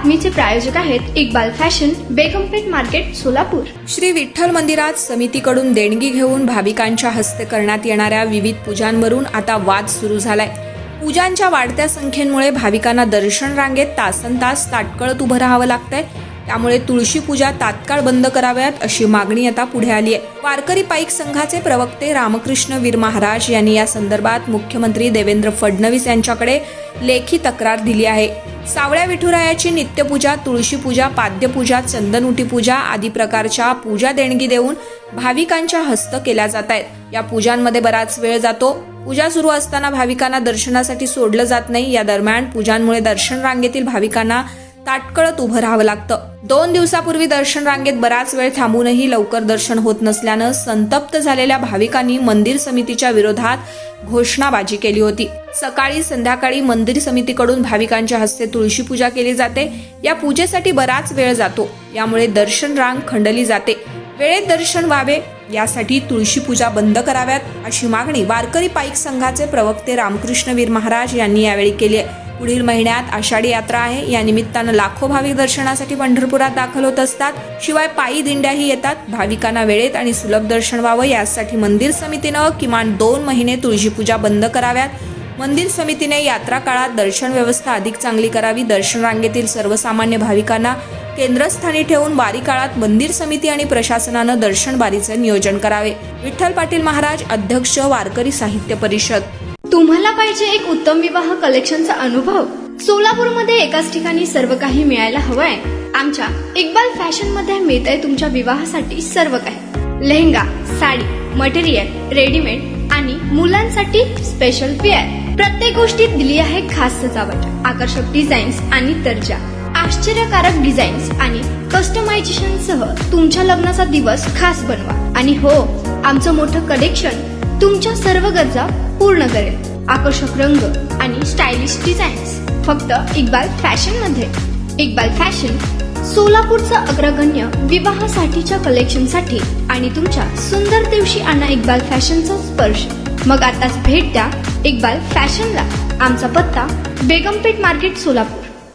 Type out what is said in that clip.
बातमीचे प्रायोजक आहेत Iqbal fashion, बेगमपेठ market, Solapur. Shri Vitthal मंदिरात समितीकडून देणगी घेऊन भाविकांच्या हस्ते करण्यात येणाऱ्या विविध पूजांवरून आता वाद सुरू झालाय। पूजांच्या वाढत्या संख्येमुळे भाविकांना दर्शन रांगेत तासनतास ताटकळत उभं राहावं लागतंय। त्यामुळे तुळशी पूजा तात्काळ बंद कराव्यात अशी मागणी आता पुढे आली आहे। वारकरी पाईक संघाचे प्रवक्ते रामकृष्ण वीर महाराज यांनी या संदर्भात मुख्यमंत्री देवेंद्र फडणवीस यांच्याकडे लेखी तक्रार दिली आहे। सावळ्या विठुरायाची नित्यपूजा, तुळशी पूजा, पाद्यपूजा, चंदनउटी पूजा आदी प्रकारच्या पूजा देणगी देऊन भाविकांच्या हस्त केल्या जात आहेत। या पूजांमध्ये बराच वेळ जातो। पूजा सुरू असताना भाविकांना दर्शनासाठी सोडलं जात नाही। या दरम्यान पूजांमुळे दर्शन रांगेतील भाविकांना ताटकळत उभं राहावं लागतं। 2 दिवसापूर्वी दर्शन रांगेत बराच वेळ थांबूनही लवकर दर्शन होत नसल्यानं संतप्त झालेल्या भाविकांनी मंदिर समितीच्या विरोधात घोषणाबाजी केली होती। सकाळी संध्याकाळी मंदिर समितीकडून भाविकांच्या हस्ते तुळशी पूजा केली जाते। या पूजेसाठी बराच वेळ जातो। यामुळे दर्शन रांग खंडली जाते। वेळेत दर्शन व्हावे यासाठी तुळशी पूजा बंद कराव्यात अशी मागणी वारकरी पाईक संघाचे प्रवक्ते रामकृष्ण वीर महाराज यांनी यावेळी केली आहे। पुढील महिन्यात आषाढी यात्रा आहे। या निमित्तानं लाखो भाविक दर्शनासाठी पंढरपुरात दाखल होत असतात। शिवाय पायी दिंड्याही येतात। भाविकांना वेळेत आणि सुलभ दर्शन व्हावं यासाठी मंदिर समितीनं किमान 2 महिने तुळशी पूजा बंद कराव्यात। मंदिर समितीने यात्रा काळात दर्शन व्यवस्था अधिक चांगली करावी। दर्शन रांगेतील सर्वसामान्य भाविकांना केंद्रस्थानी ठेवून वारी काळात मंदिर समिती आणि प्रशासनानं दर्शन बारीचे नियोजन करावे। विठ्ठल पाटील महाराज, अध्यक्ष, वारकरी साहित्य परिषद। तुम्हाला पाहिजे एक उत्तम विवाह कलेक्शनचा अनुभव? सोलापूरमध्ये एकाच ठिकाणी सर्व काही मिळायला हवंय? आमच्या इक्बाल फॅशन मध्ये मिळतंय तुमच्या विवाहासाठी सर्व काही। लेहंगा, साडी, मटेरियल, रेडीमेड आणि मुलांसाठी स्पेशल वेअर। प्रत्येक गोष्टीत दिली आहे खास सजावट, आकर्षक डिझाईन्स आणि दर्जा, आश्चर्यकारक डिझाईन्स आणि कस्टमायझेशन सह तुमच्या लग्नाचा दिवस खास बनवा। आणि हो, आमचं मोठं कलेक्शन तुमच्या सर्व गरजा पूर्ण करेल। आकर्षक रंग आणि स्टायलिश डिझाईन्स फक्त इक्बाल फॅशन मध्ये। इक्बाल फॅशन सोलापूरचा अग्रगण्य विवाहासाठीच्या कलेक्शनसाठी आणि तुमच्या सुंदर दिवशी आणा इक्बाल फॅशनचा स्पर्श। मग आताच भेट द्या इक्बाल फॅशनला। आमचा पत्ता बेगमपेठ मार्केट, सोलापूर।